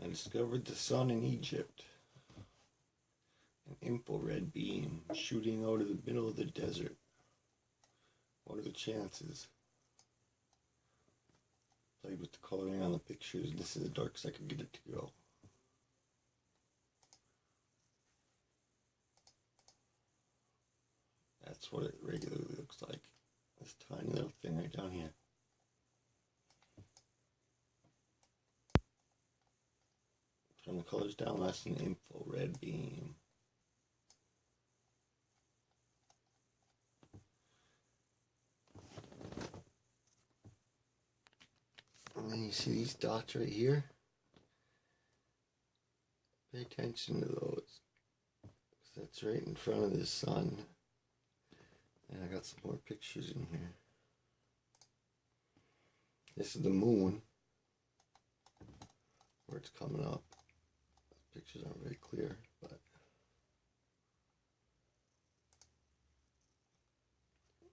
I discovered the sun in Egypt. An infrared beam shooting out of the middle of the desert. What are the chances? Played with the coloring on the pictures. This is the darkest I could get it to go. That's what it regularly looks like. This tiny little thing right down here. Turn the colors down, that's an infrared beam. And then you see these dots right here. Pay attention to those. That's right in front of the sun. And I got some more pictures in here. This is the moon, where it's coming up. The pictures aren't very clear, but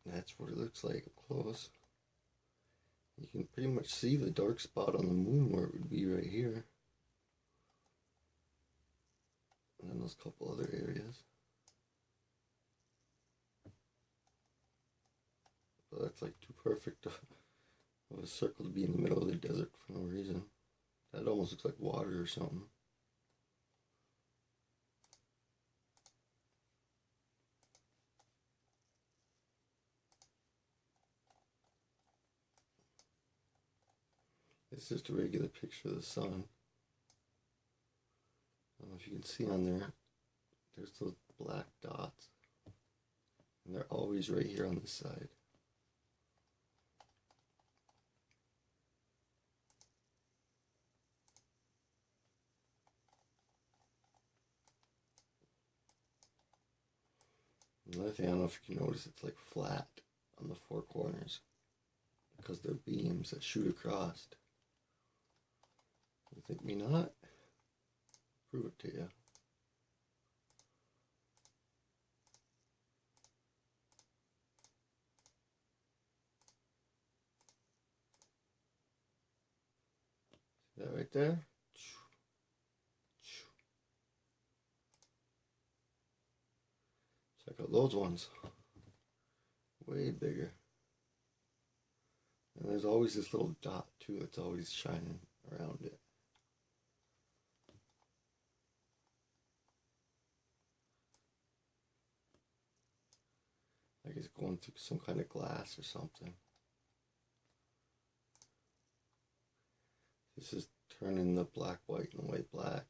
that's what it looks like up close. You can pretty much see the dark spot on the moon where it would be right here. And then those couple other areas. But that's like too perfect of a circle to be in the middle of the desert for no reason. That almost looks like water or something. It's just a regular picture of the sun. I don't know if you can see on there, there's those black dots. And they're always right here on this side. Another thing, I don't know if you can notice, it's like flat on the four corners because they're beams that shoot across. You think me not? Prove it to you. See that right there? Check out those ones. Way bigger. And there's always this little dot too that's always shining around it. Like it's going through some kind of glass or something. This is turning the black white and the white black.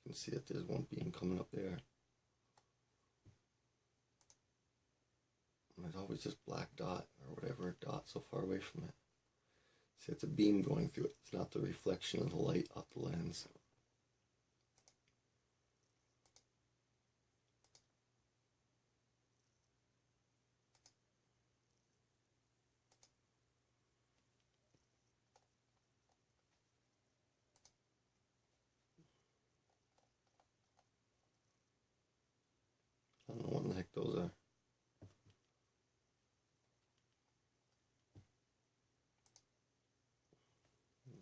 You can see that there's one beam coming up there. And there's always this black dot or whatever dot so far away from it. See, it's a beam going through it. It's not the reflection of the light off the lens. I don't know what the heck those are.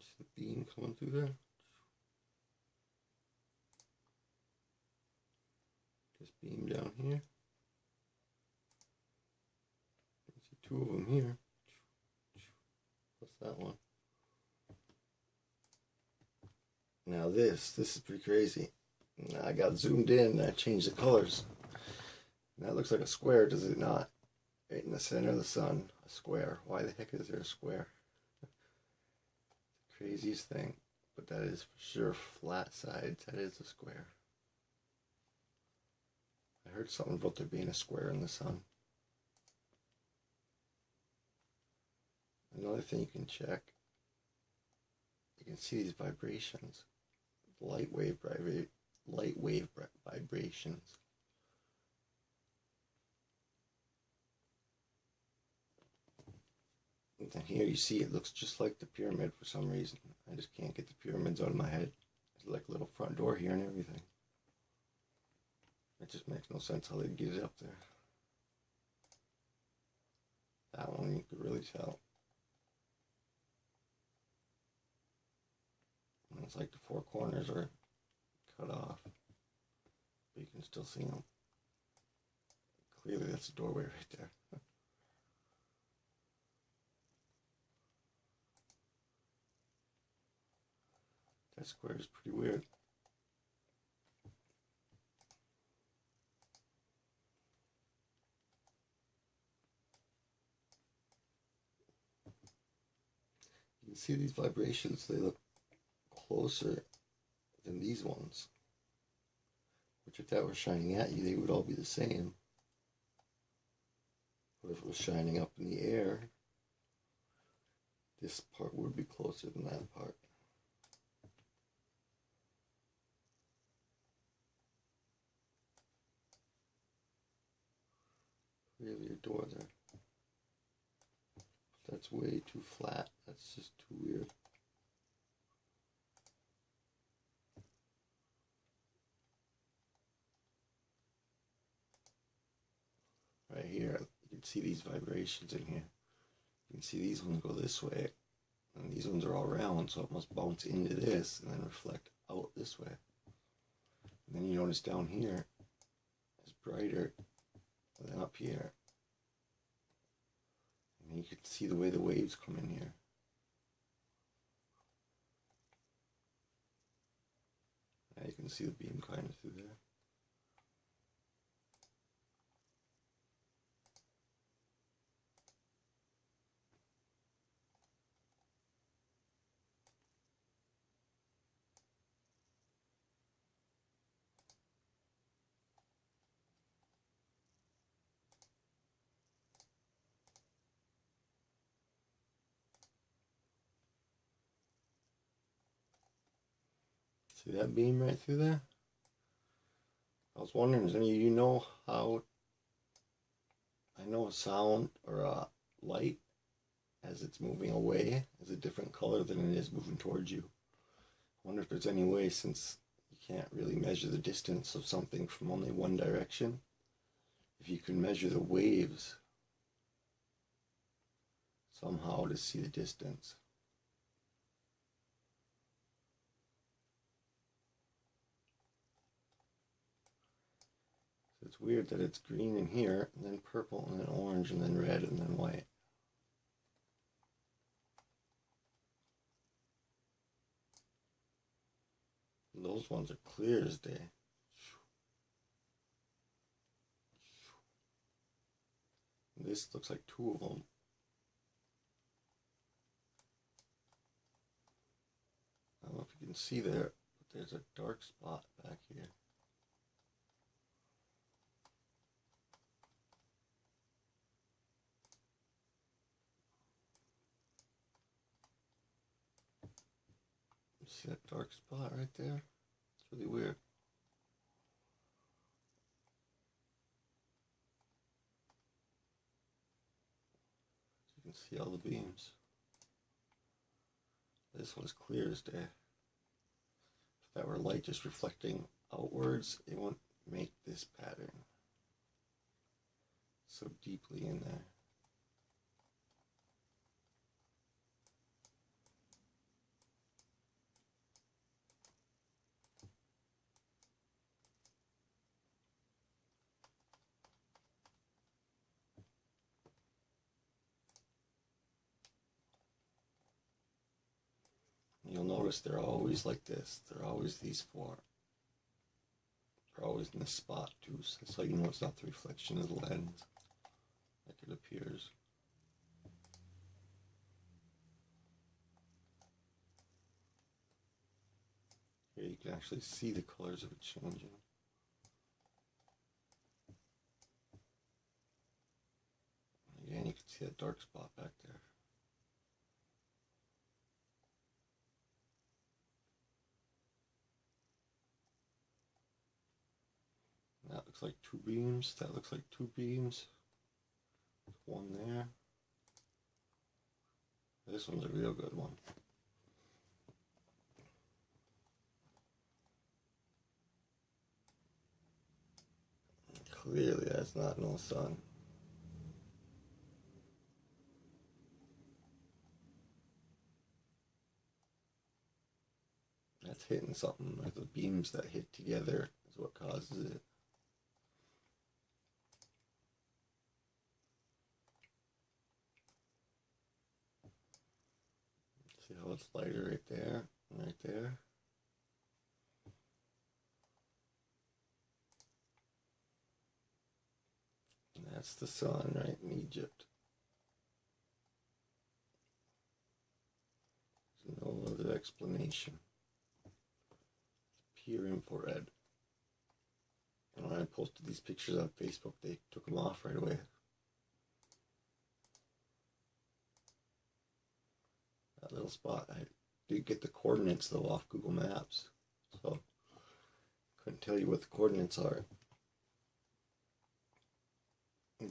See the beam coming through there? This beam down here. You see two of them here. Plus that one. Now this is pretty crazy. Now I got zoomed in and I changed the colors. And that looks like a square, does it not? Right in the center of the sun, a square. Why the heck is there a square? The craziest thing. But that is for sure flat sides. That is a square. I heard something about there being a square in the sun. Another thing you can check. You can see these vibrations. Light wave vibrations. And then here you see it looks just like the pyramid for some reason. I just can't get the pyramids out of my head. There's like a little front door here and everything. It just makes no sense how they'd get it up there. That one you could really tell. It's like the four corners are cut off, but you can still see them. Clearly that's a doorway right there. That square is pretty weird. You can see these vibrations, they look closer than these ones. Which if that were shining at you, they would all be the same. But if it was shining up in the air, this part would be closer than that part. Really a door there. That's way too flat. That's just too weird. Right here, you can see these vibrations in here. You can see these ones go this way, and these ones are all round, so it must bounce into this and then reflect out this way. And then you notice down here, it's brighter than up here. And you can see the way the waves come in here. Now you can see the beam kind of through there. See that beam right through there? I was wondering, does any of you know how I know a sound or a light as it's moving away is a different color than it is moving towards you? I wonder if there's any way, since you can't really measure the distance of something from only one direction, if you can measure the waves somehow to see the distance. So it's weird that it's green in here, and then purple, and then orange, and then red, and then white. And those ones are clear as day. And this looks like two of them. I don't know if you can see there, but there's a dark spot back here. You see that dark spot right there? It's really weird. So you can see all the beams. This one's clear as day. If that were light just reflecting outwards, it wouldn't make this pattern so deeply in there. You'll notice they're always like this. They're always these four. They're always in this spot too, so that's how you know it's not the reflection of the lens like it appears. Here you can actually see the colors of it changing. Again, you can see that dark spot back there. That looks like two beams. That looks like two beams. One there. This one's a real good one. Clearly that's not no sun. Earth hitting something, like the beams that hit together is what causes it. See how it's lighter right there, and right there. And that's the sun right in Egypt. There's no other explanation. It's pure infrared. And when I posted these pictures on Facebook, they took them off right away. That little spot, I did get the coordinates though off Google Maps, so couldn't tell you what the coordinates are.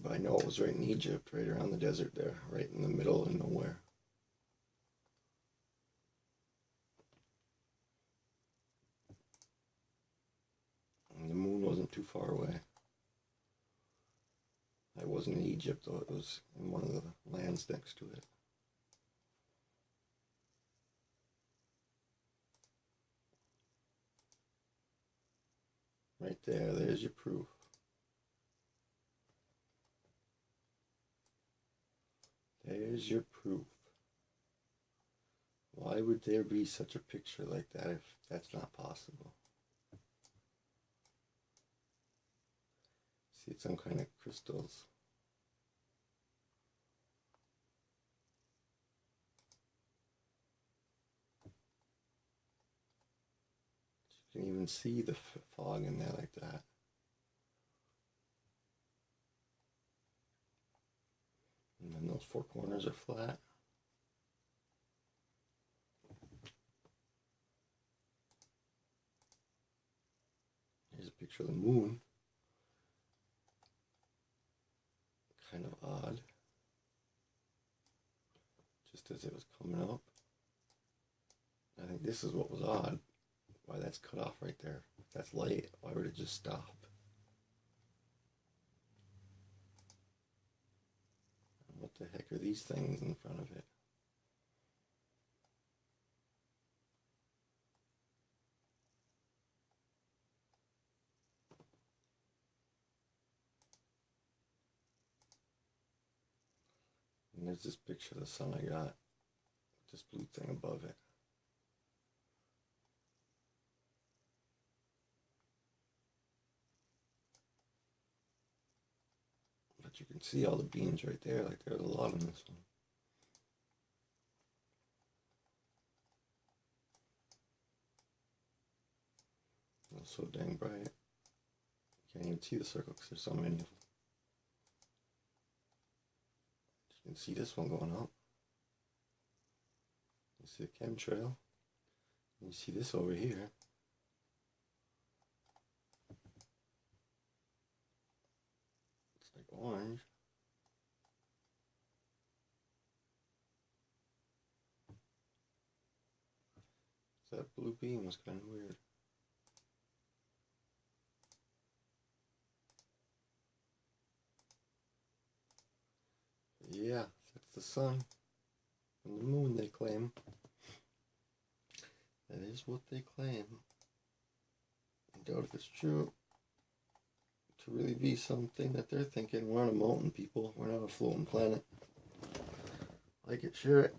But I know it was right in Egypt, right around the desert there, right in the middle of nowhere. And the moon wasn't too far away. I wasn't in Egypt though, it was in one of the lands next to it. Right there, there's your proof. There's your proof. Why would there be such a picture like that if that's not possible? See, it's some kind of crystals. You can even see the fog in there like that. And then those four corners are flat. Here's a picture of the moon. Kind of odd. Just as it was coming up. I think this is what was odd. Why that's cut off right there. If that's light, why would it just stop? And what the heck are these things in front of it? And there's this picture of the sun I got. This blue thing above it. But you can see all the beams right there, like there's a lot on this one. It's so dang bright. You can't even see the circle because there's so many of them. You can see this one going up. You see the chemtrail. You see this over here. It's like orange. So that blue beam was kind of weird. Yeah, that's the sun and the moon, they claim. That is what they claim. I doubt if it's true. To really be something that they're thinking. We're on a mountain, people. We're not a floating planet. Like it, share it.